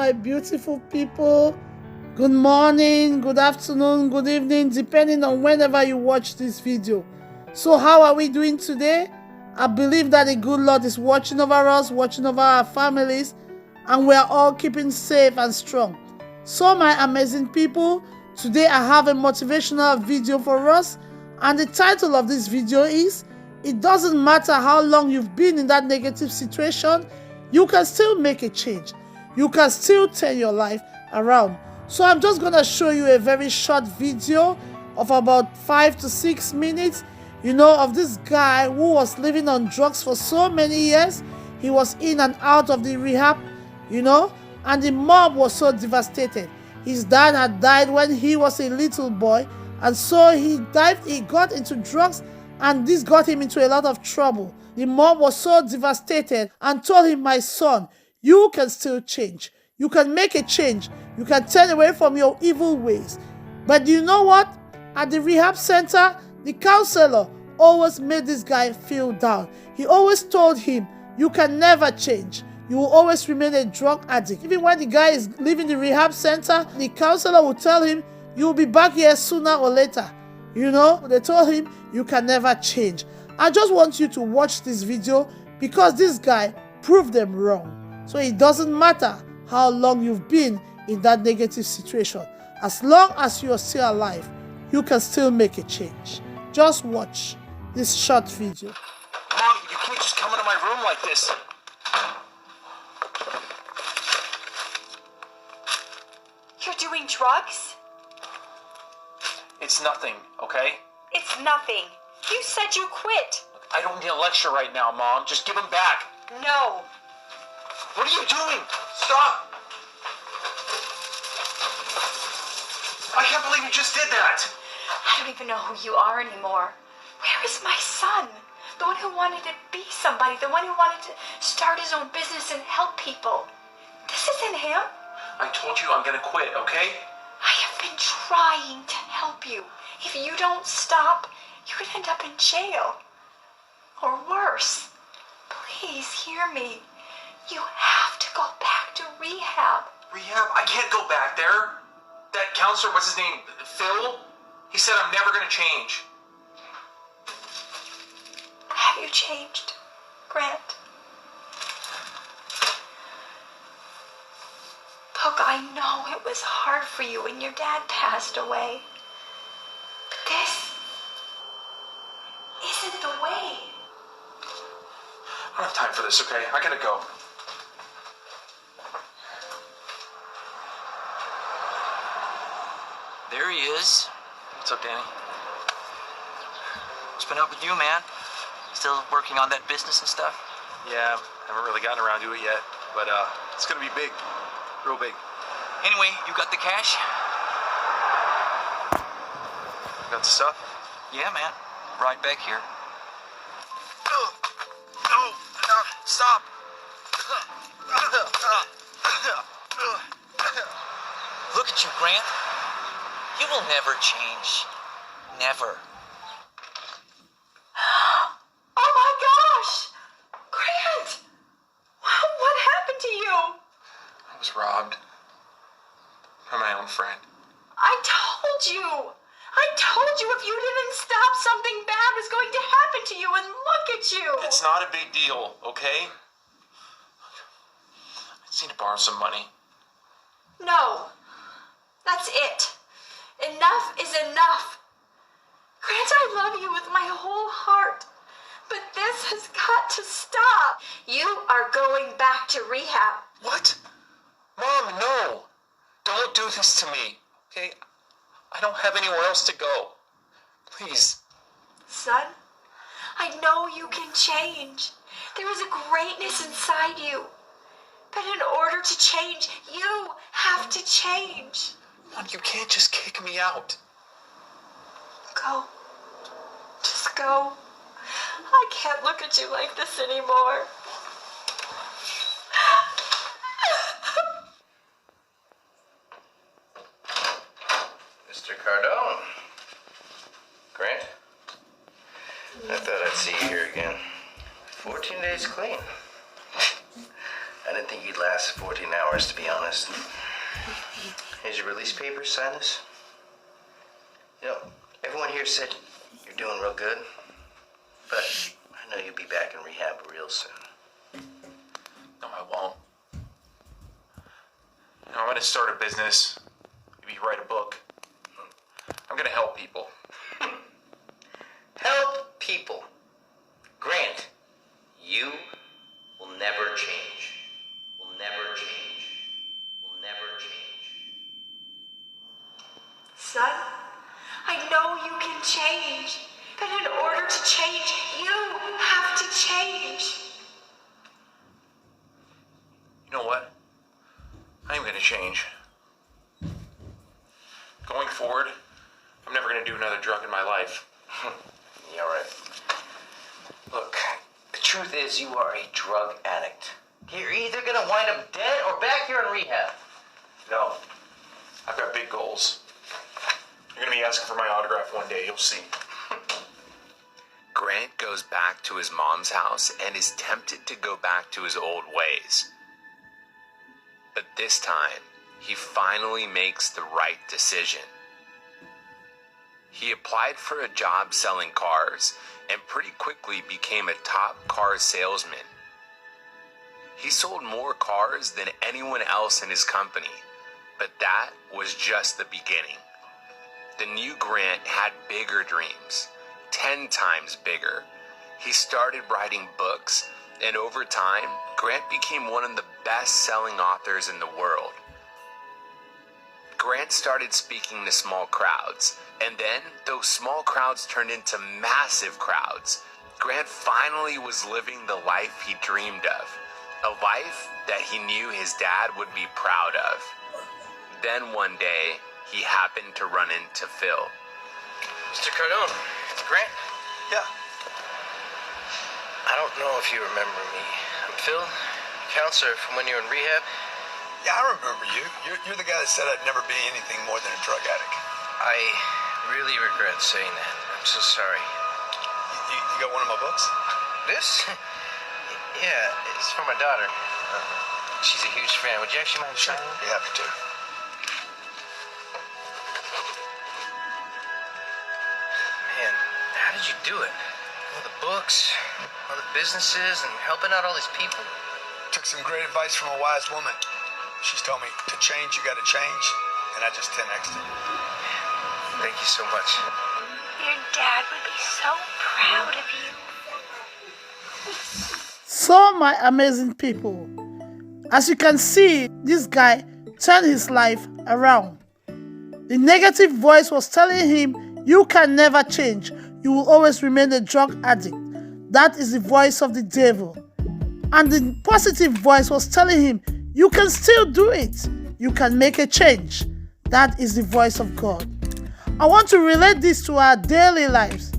my beautiful people. Good morning, good afternoon, good evening, depending on whenever you watch this video. So how are we doing today? I believe that the good Lord is watching over us, watching over our families, and we are all keeping safe and strong. So my amazing people, today I have a motivational video for us, and the title of this video is, it doesn't matter how long you've been in that negative situation, you can still make a change. You can still turn your life around. So I'm just going to show you a very short video of about 5 to 6 minutes, of this guy who was living on drugs for so many years. He was in and out of the rehab, and the mom was so devastated. His dad had died when he was a little boy, and so he got into drugs, and this got him into a lot of trouble. The mom was so devastated and told him, my son, you can still change. You can make a change. You can turn away from your evil ways. But you know what? At the rehab center, the counselor always made this guy feel down. He always told him, you can never change. You will always remain a drug addict. Even when the guy is leaving the rehab center, the counselor will tell him, you will be back here sooner or later. They told him, you can never change. I just want you to watch this video because this guy proved them wrong. So it doesn't matter how long you've been in that negative situation. As long as you are still alive, you can still make a change. Just watch this short video. Mom, you can't just come into my room like this. You're doing drugs? It's nothing, okay? It's nothing. You said you quit. I don't need a lecture right now, Mom. Just give them back. No. What are you doing? Stop! I can't believe you just did that. I don't even know who you are anymore. Where is my son? The one who wanted to be somebody, the one who wanted to start his own business and help people. This isn't him. I told you I'm gonna quit, okay? I have been trying to help you. If you don't stop, you could end up in jail. Or worse. Please hear me. You have to go back to rehab. Rehab? I can't go back there. That counselor, what's his name? Phil? He said I'm never gonna change. Have you changed, Grant? Look, I know it was hard for you when your dad passed away. But this isn't the way. I don't have time for this, okay? I gotta go. There he is. What's up, Danny? What's been up with you, man? Still working on that business and stuff? Yeah, haven't really gotten around to it yet, but it's gonna be big. Real big. Anyway, you got the cash? Got the stuff? Yeah, man. Right back here. No, stop! Look at you, Grant. You will never change. Never. Oh my gosh! Grant! What happened to you? I was robbed. By my own friend. I told you if you didn't stop, something bad was going to happen to you, and look at you! It's not a big deal, okay? I just need to borrow some money. No. That's it. Enough is enough. Grant, I love you with my whole heart, but this has got to stop. You are going back to rehab. What? Mom, no. Don't do this to me, okay? I don't have anywhere else to go. Please. Son, I know you can change. There is a greatness inside you. But in order to change, you have to change. Mom, you can't just kick me out. Go. Just go. I can't look at you like this anymore. Mr. Cardone. Grant? I thought I'd see you here again. 14 days clean. I didn't think you'd last 14 hours, to be honest. Here's your release papers, sign this. You know, everyone here said you're doing real good, but I know you'll be back in rehab real soon. No, I won't. You know, I'm gonna start a business, maybe write a book. I'm gonna help people. Help people. Grant, you will never change. Will never change. Will never change. Son, I know you can change, but in order to change, you have to change. You know what? I am gonna change. Going forward, I'm never gonna do another drug in my life. Yeah, right. Look, the truth is you are a drug addict. You're either gonna wind up dead or back here in rehab. No, I've got big goals. You're gonna be asking for my autograph one day, you'll see. Grant goes back to his mom's house and is tempted to go back to his old ways. But this time, he finally makes the right decision. He applied for a job selling cars and pretty quickly became a top car salesman. He sold more cars than anyone else in his company, but that was just the beginning. The new Grant had bigger dreams, 10 times bigger. He started writing books, and over time, Grant became one of the best-selling authors in the world. Grant started speaking to small crowds, and then those small crowds turned into massive crowds. Grant finally was living the life he dreamed of, a life that he knew his dad would be proud of. Then one day, he happened to run into Phil. Mr. Cardone, it's Grant. Yeah. I don't know if you remember me. I'm Phil, counselor from when you were in rehab. Yeah, I remember you. You're the guy that said I'd never be anything more than a drug addict. I really regret saying that. I'm so sorry. You got one of my books? This? Yeah, it's for my daughter. She's a huge fan. Would you actually mind signing? Be happy to. Man, how did you do it? All the books, all the businesses, and helping out all these people? Took some great advice from a wise woman. She's told me to change, you gotta change, and I just 10x'd it. Thank you so much. Your dad would be so proud of you. So, my amazing people, as you can see, this guy turned his life around. The negative voice was telling him, you can never change. You will always remain a drug addict. That is the voice of the devil. And the positive voice was telling him, you can still do it. You can make a change. That is the voice of God. I want to relate this to our daily lives.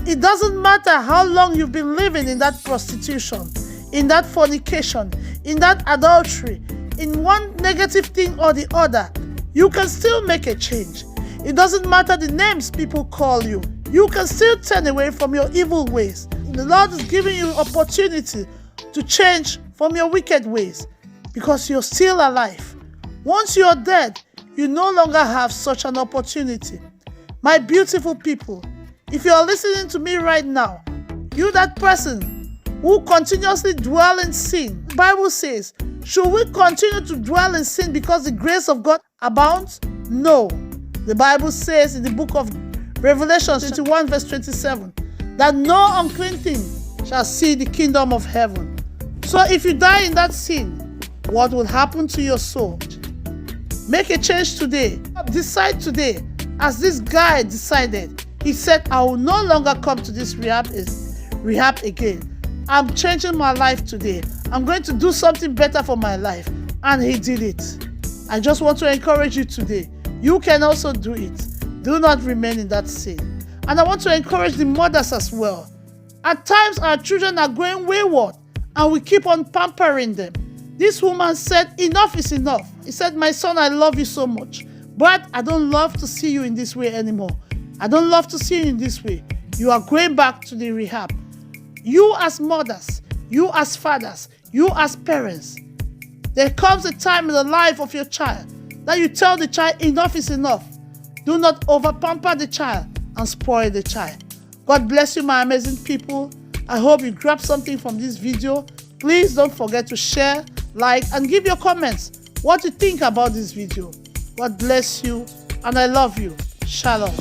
It doesn't matter how long you've been living in that prostitution, in that fornication, in that adultery, in one negative thing or the other, you can still make a change. It doesn't matter the names people call you. You can still turn away from your evil ways. The Lord is giving you opportunity to change from your wicked ways because you're still alive. Once you're dead, you no longer have such an opportunity. My beautiful people, if you are listening to me right now, you that person who continuously dwell in sin, the Bible says, should we continue to dwell in sin because the grace of God abounds? No. The Bible says in the book of Revelation 21 verse 27 that no unclean thing shall see the kingdom of heaven. So if you die in that sin, what will happen to your soul? Make a change today. Decide today, as this guy decided. He said, I will no longer come to this rehab again. I'm changing my life today. I'm going to do something better for my life. And he did it. I just want to encourage you today. You can also do it. Do not remain in that sin. And I want to encourage the mothers as well. At times our children are going wayward and we keep on pampering them. This woman said, enough is enough. He said, my son, I love you so much, but I don't love to see you in this way anymore. I don't love to see you in this way. You are going back to the rehab. You as mothers, you as fathers, you as parents, There comes a time in the life of your child that you tell the child enough is enough. Do not over-pamper the child and spoil the child. God bless you, my amazing people. I hope you grabbed something from this video. Please don't forget to share, like, and give your comments what you think about this video. God bless you, and I love you. Shalom.